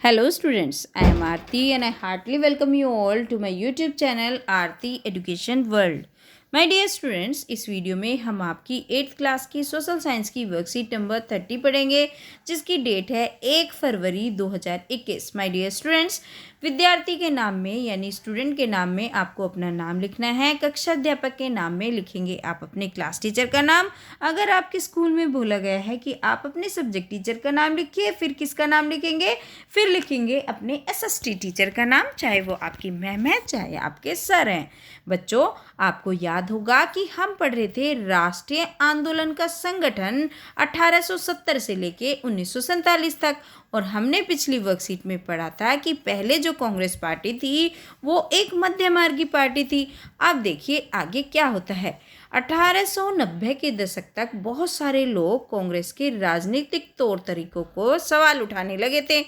Hello students, I am Aarti and I heartily welcome you all to my YouTube channel Aarti Education World. My dear students, इस video में हम आपकी 8th class की social science की worksheet number 30 पढ़ेंगे जिसकी date है 1 फरवरी 2021। My dear students, विद्यार्थी के नाम में यानी स्टूडेंट के नाम में आपको अपना नाम लिखना है। कक्षा अध्यापक के नाम में लिखेंगे आप अपने क्लास टीचर का नाम। अगर आपके स्कूल में बोला गया है कि आप अपने सब्जेक्ट टीचर का नाम लिखिए, फिर किसका नाम लिखेंगे? फिर लिखेंगे अपने एसएसटी टीचर का नाम, चाहे वो आपकी मैम है चाहे आपके सर हैं। बच्चों, आपको याद होगा कि हम पढ़ रहे थे राष्ट्रीय आंदोलन का संगठन 1870 से लेके 1947 तक, और हमने पिछली वर्कशीट में पढ़ा था कि पहले जो कांग्रेस पार्टी थी वो एक मध्यमार्गी पार्टी थी। अब देखिए आगे क्या होता है। 1890 के दशक तक बहुत सारे लोग कांग्रेस के राजनीतिक तौर तरीकों को सवाल उठाने लगे थे।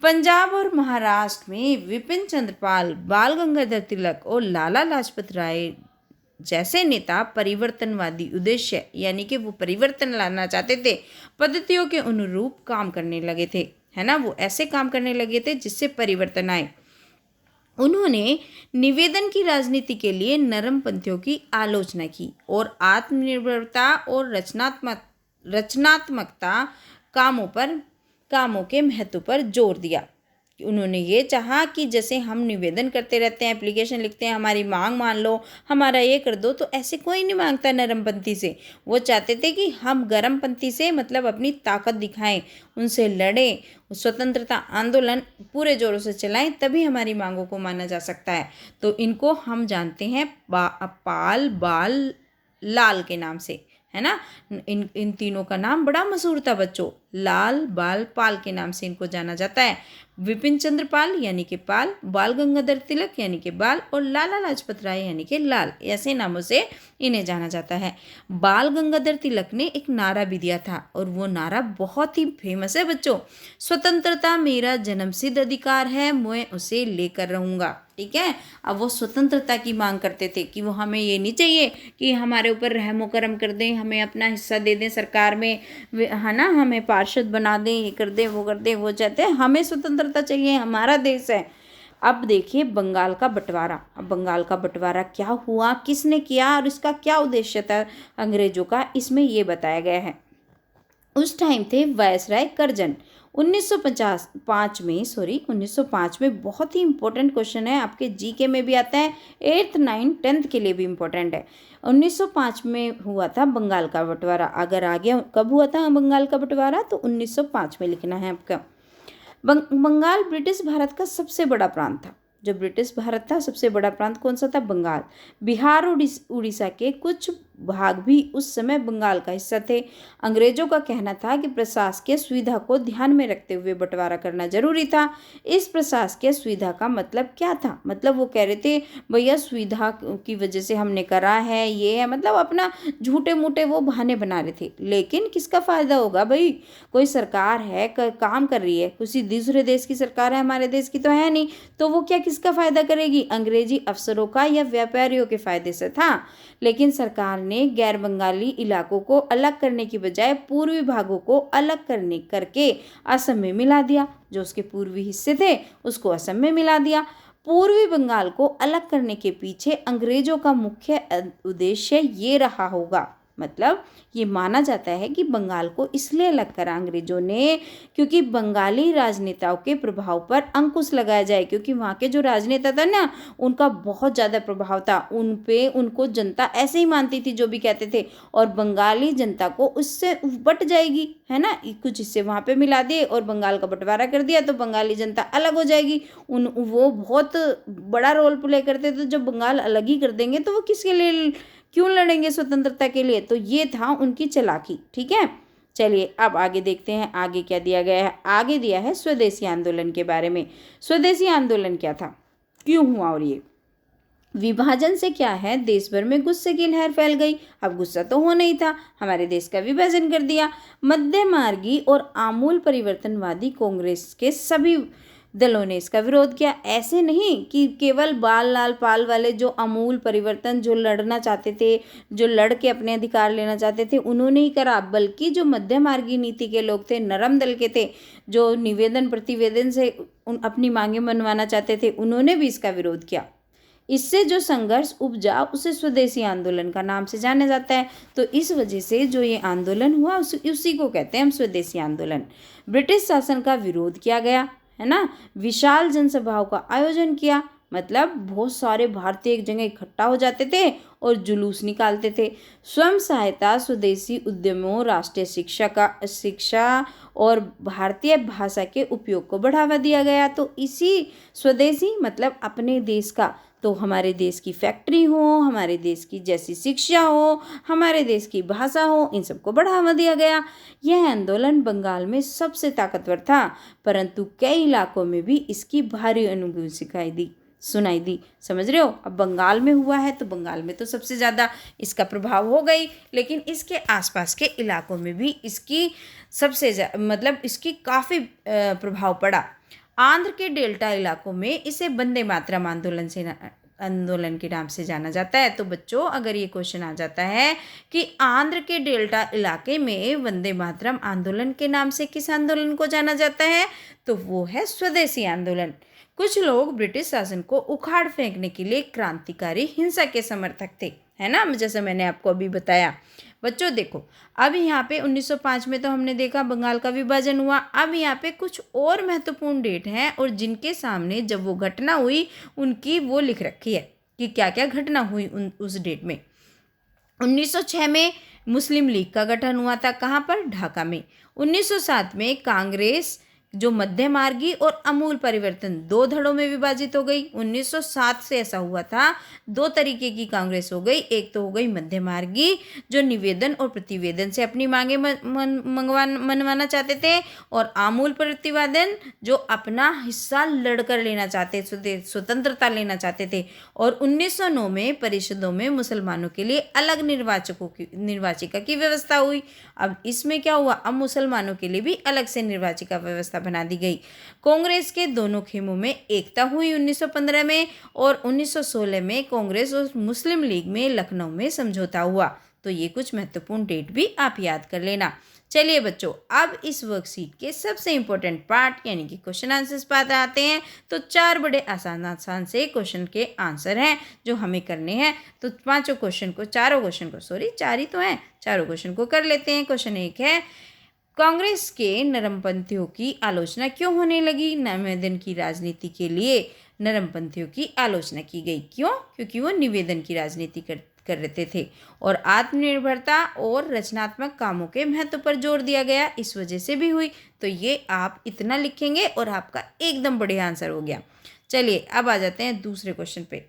पंजाब और महाराष्ट्र में विपिन चंद्र पाल, बाल गंगाधर तिलक और लाला लाजपत राय जैसे नेता परिवर्तनवादी उद्देश्य यानी कि वो परिवर्तन लाना चाहते थे, पद्धतियों के अनुरूप काम करने लगे थे, है ना। वो ऐसे काम करने लगे थे जिससे परिवर्तन आए। उन्होंने निवेदन की राजनीति के लिए नरमपंथियों की आलोचना की और आत्मनिर्भरता और रचनात्मकता कामों के महत्व पर जोर दिया। उन्होंने ये चाहा कि जैसे हम निवेदन करते रहते हैं, एप्लीकेशन लिखते हैं, हमारी मांग मान लो, हमारा ये कर दो, तो ऐसे कोई नहीं मांगता नरमपंथी से। वो चाहते थे कि हम गर्मपंथी से मतलब अपनी ताकत दिखाएं, उनसे लड़ें, स्वतंत्रता आंदोलन पूरे जोरों से चलाएं, तभी हमारी मांगों को माना जा सकता है। तो इनको हम जानते हैं पाल, बाल, लाल के नाम से, है ना। इन तीनों का नाम बड़ा मशहूर था बच्चों, लाल, बाल, पाल के नाम से इनको जाना जाता है। विपिन चंद्र पाल यानी कि पाल, बाल गंगाधर तिलक यानी कि बाल, और लाला लाजपत राय यानी कि लाल, ऐसे नामों से इन्हें जाना जाता है। बाल गंगाधर तिलक ने एक नारा भी दिया था और वो नारा बहुत ही फेमस है बच्चों, स्वतंत्रता मेरा जन्मसिद्ध अधिकार है, मैं उसे लेकर रहूँगा। ठीक है। अब वो स्वतंत्रता की मांग करते थे कि वो हमें ये नहीं चाहिए कि हमारे ऊपर रहमो करम कर दें, हमें अपना हिस्सा दे दें सरकार में, है ना, हमें पार्षद बना दें, ये कर दें वो कर दें। वो चाहते हैं हमें स्वतंत्रता चाहिए, हमारा देश है। अब देखिए बंगाल का बंटवारा। अब बंगाल का बंटवारा क्या हुआ, किसने किया और इसका क्या उद्देश्य था अंग्रेजों का, इसमें ये बताया गया है। उस टाइम थे वायसराय करजन। 1905 में बहुत ही इंपॉर्टेंट क्वेश्चन है, आपके जीके में भी आता है, 8th 9th 10th के लिए भी इम्पोर्टेंट है। 1905 में हुआ था बंगाल का बंटवारा। अगर आगे कब हुआ था बंगाल का बंटवारा तो 1905 में लिखना है आपका। बंगाल ब्रिटिश भारत का सबसे बड़ा प्रांत था। जो ब्रिटिश भारत था सबसे बड़ा प्रांत कौन सा था? बंगाल। बिहार और उड़ीसा के कुछ भाग भी उस समय बंगाल का हिस्सा थे। अंग्रेजों का कहना था कि प्रशासकीय सुविधा को ध्यान में रखते हुए बंटवारा करना जरूरी था। इस प्रशासकीय सुविधा का मतलब क्या था? मतलब वो कह रहे थे भैया सुविधा की वजह से हमने करा है, ये है, मतलब अपना झूठे मूठे वो बहाने बना रहे थे। लेकिन किसका फायदा होगा भाई? कोई सरकार है काम कर रही है, किसी दूसरे देश की सरकार है, हमारे देश की तो है नहीं, तो वो क्या किसका फायदा करेगी? अंग्रेजी अफसरों का या व्यापारियों के फायदे से था। लेकिन सरकार ने गैर बंगाली इलाकों को अलग करने की बजाय पूर्वी भागों को अलग करके असम में मिला दिया। जो उसके पूर्वी हिस्से थे उसको असम में मिला दिया। पूर्वी बंगाल को अलग करने के पीछे अंग्रेजों का मुख्य उद्देश्य ये रहा होगा, मतलब ये माना जाता है कि बंगाल को इसलिए अलग करा अंग्रेजों ने क्योंकि बंगाली राजनेताओं के प्रभाव पर अंकुश लगाया जाए, क्योंकि वहाँ के जो राजनेता था ना उनका बहुत ज़्यादा प्रभाव था उन पे, उनको जनता ऐसे ही मानती थी जो भी कहते थे, और बंगाली जनता को उससे बट जाएगी, है ना। कुछ हिस्से वहाँ पे मिला दिए और बंगाल का बंटवारा कर दिया तो बंगाली जनता अलग हो जाएगी। वो बहुत बड़ा रोल प्ले करते थे, जब बंगाल अलग ही कर देंगे तो वो किसके लिए क्यों लड़ेंगे स्वतंत्रता के लिए? तो ये था उनकी चालाकी। ठीक है, चलिए अब आगे देखते हैं आगे क्या दिया गया है। आगे दिया है स्वदेशी आंदोलन के बारे में। स्वदेशी आंदोलन क्या था, क्यों हुआ, और ये विभाजन से क्या है, देश भर में गुस्से की लहर फैल गई। अब गुस्सा तो होना ही था, हमारे देश का विभाजन कर दिया। मध्यमार्गी और आमूल परिवर्तनवादी कांग्रेस के सभी दलों ने इसका विरोध किया। ऐसे नहीं कि केवल बाल लाल पाल वाले जो आमूल परिवर्तन जो लड़ना चाहते थे, जो लड़ के अपने अधिकार लेना चाहते थे, उन्होंने ही करा, बल्कि जो मध्य मार्गी नीति के लोग थे, नरम दल के थे, जो निवेदन प्रतिवेदन से अपनी मांगे मनवाना चाहते थे, उन्होंने भी इसका विरोध किया। इससे जो संघर्ष उपजा उसे स्वदेशी आंदोलन का नाम से जाना जाता है। तो इस वजह से जो ये आंदोलन हुआ उसी को कहते हैं हम स्वदेशी आंदोलन। ब्रिटिश शासन का विरोध किया गया, है ना। विशाल जनसभाओं का आयोजन किया, मतलब बहुत सारे भारतीय एक जगह इकट्ठा हो जाते थे और जुलूस निकालते थे। स्वयं सहायता, स्वदेशी उद्यमों, राष्ट्रीय शिक्षा और भारतीय भाषा के उपयोग को बढ़ावा दिया गया। तो इसी स्वदेशी मतलब अपने देश का, तो हमारे देश की फैक्ट्री हो, हमारे देश की जैसी शिक्षा हो, हमारे देश की भाषा हो, इन सबको बढ़ावा दिया गया। यह आंदोलन बंगाल में सबसे ताकतवर था, परंतु कई इलाकों में भी इसकी भारी अनुभूति सुनाई दी। समझ रहे हो? अब बंगाल में हुआ है तो बंगाल में तो सबसे ज़्यादा इसका प्रभाव हो गई, लेकिन इसके आसपास के इलाकों में भी इसकी मतलब इसकी काफ़ी प्रभाव पड़ा। आंध्र के डेल्टा इलाकों में इसे वंदे मातरम आंदोलन के नाम से जाना जाता है। तो बच्चों, अगर ये क्वेश्चन आ जाता है कि आंध्र के डेल्टा इलाके में वंदे मातरम आंदोलन के नाम से किस आंदोलन को जाना जाता है, तो वो है स्वदेशी आंदोलन। कुछ लोग ब्रिटिश शासन को उखाड़ फेंकने के लिए क्रांतिकारी हिंसा के समर्थक थे, है ना, जैसे मैंने आपको अभी बताया। बच्चों देखो, अब यहाँ पे 1905 में तो हमने देखा बंगाल का विभाजन हुआ। अब यहाँ पे कुछ और महत्वपूर्ण डेट हैं और जिनके सामने जब वो घटना हुई उनकी वो लिख रखी है कि क्या क्या घटना हुई उस डेट में। 1906 में मुस्लिम लीग का गठन हुआ था, कहाँ पर? ढाका में। 1907 में कांग्रेस जो मध्य मार्गी और अमूल परिवर्तन दो धड़ों में विभाजित हो गई। 1907 से ऐसा हुआ था, दो तरीके की कांग्रेस हो गई। एक तो हो गई मध्य मार्गी जो निवेदन और प्रतिवेदन से अपनी मांगे मनवाना चाहते थे, और आमूल प्रतिवेदन जो अपना हिस्सा लड़कर लेना चाहते, स्वतंत्रता लेना चाहते थे। और 1909 में परिषदों में मुसलमानों के लिए अलग निर्वाचिका की व्यवस्था हुई। अब इसमें क्या हुआ, अब मुसलमानों के लिए भी अलग से निर्वाचिका व्यवस्था बना दी गई। कांग्रेस के दोनों खेमों में एकता हुई 1915 में, और 1916 में कांग्रेस और मुस्लिम लीग में लखनऊ में समझौता हुआ। तो ये कुछ महत्वपूर्ण डेट भी आप याद कर लेना। चलिए बच्चों, अब इस वर्कशीट के सबसे इंपॉर्टेंट पार्ट यानी कि क्वेश्चन आंसर्स पार्ट आते हैं। तो 4 बड़े आसान से क्वेश्चन के आंसर हैं जो हमें करने हैं। तो चारों क्वेश्चन को 4 ही तो हैं, चारों क्वेश्चन को कर लेते हैं। क्वेश्चन 1 है, कांग्रेस के नरमपंथियों की आलोचना क्यों होने लगी? निवेदन की राजनीति के लिए नरमपंथियों की आलोचना की गई। क्यों? क्योंकि वो निवेदन की राजनीति कर रहे थे और आत्मनिर्भरता और रचनात्मक कामों के महत्व पर जोर दिया गया, इस वजह से भी हुई। तो ये आप इतना लिखेंगे और आपका एकदम बढ़िया आंसर हो गया। चलिए अब आ जाते हैं दूसरे क्वेश्चन पे।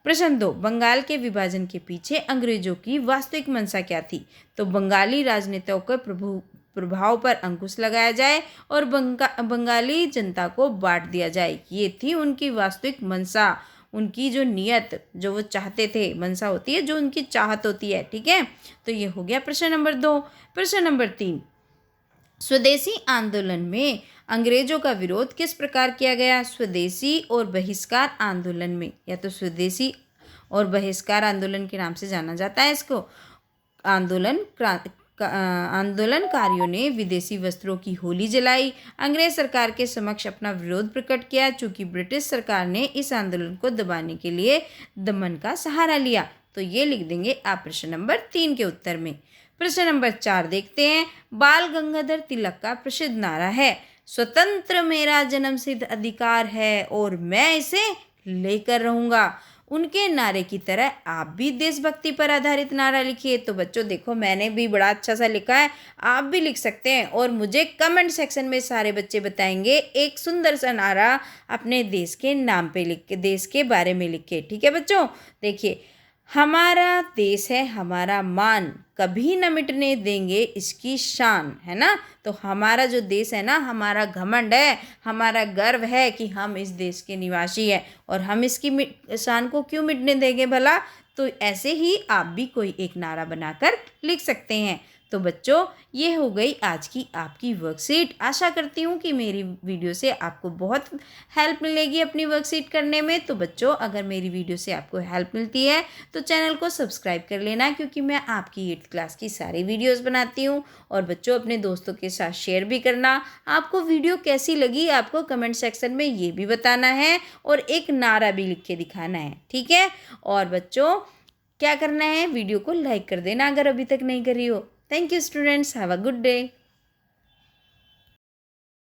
प्रश्न 2, बंगाल के विभाजन के पीछे अंग्रेजों की वास्तविक मंशा क्या थी? तो बंगाली राजनेताओं के प्रभाव पर अंकुश लगाया जाए और बंगाली जनता को बांट दिया जाए, ये थी उनकी वास्तविक मंशा, उनकी जो नियत, जो वो चाहते थे। मंशा होती है जो उनकी चाहत होती है, ठीक है। तो ये हो गया प्रश्न नंबर 2। प्रश्न नंबर 3, स्वदेशी आंदोलन में अंग्रेजों का विरोध किस प्रकार किया गया? स्वदेशी और बहिष्कार आंदोलन में, या तो स्वदेशी और बहिष्कार आंदोलन के नाम से जाना जाता है इसको। आंदोलनकारियों ने विदेशी वस्त्रों की होली जलाई, अंग्रेज सरकार के समक्ष अपना विरोध प्रकट किया, चूंकि ब्रिटिश सरकार ने इस आंदोलन को दबाने के लिए दमन का सहारा लिया। तो ये लिख देंगे आप प्रश्न नंबर 3 के उत्तर में। प्रश्न नंबर 4 देखते हैं। बाल गंगाधर तिलक का प्रसिद्ध नारा है, स्वतंत्र मेरा जन्मसिद्ध अधिकार है और मैं इसे लेकर रहूंगा। उनके नारे की तरह आप भी देशभक्ति पर आधारित नारा लिखिए। तो बच्चों देखो, मैंने भी बड़ा अच्छा सा लिखा है, आप भी लिख सकते हैं और मुझे कमेंट सेक्शन में सारे बच्चे बताएंगे एक सुंदर सा नारा अपने देश के नाम पे लिख के, देश के बारे में लिख के। ठीक है बच्चों, देखिए, हमारा देश है हमारा मान, कभी न मिटने देंगे इसकी शान, है ना। तो हमारा जो देश है ना, हमारा घमंड है, हमारा गर्व है कि हम इस देश के निवासी हैं और हम इसकी शान को क्यों मिटने देंगे भला। तो ऐसे ही आप भी कोई एक नारा बनाकर लिख सकते हैं। तो बच्चों ये हो गई आज की आपकी वर्कशीट। आशा करती हूँ कि मेरी वीडियो से आपको बहुत हेल्प मिलेगी अपनी वर्कशीट करने में। तो बच्चों अगर मेरी वीडियो से आपको हेल्प मिलती है तो चैनल को सब्सक्राइब कर लेना, क्योंकि मैं आपकी 8th क्लास की सारी वीडियोस बनाती हूँ। और बच्चों अपने दोस्तों के साथ शेयर भी करना। आपको वीडियो कैसी लगी आपको कमेंट सेक्शन में ये भी बताना है और एक नारा भी लिख के दिखाना है, ठीक है। और बच्चों क्या करना है, वीडियो को लाइक कर देना अगर अभी तक नहीं करी हो। Thank you students, have a good day.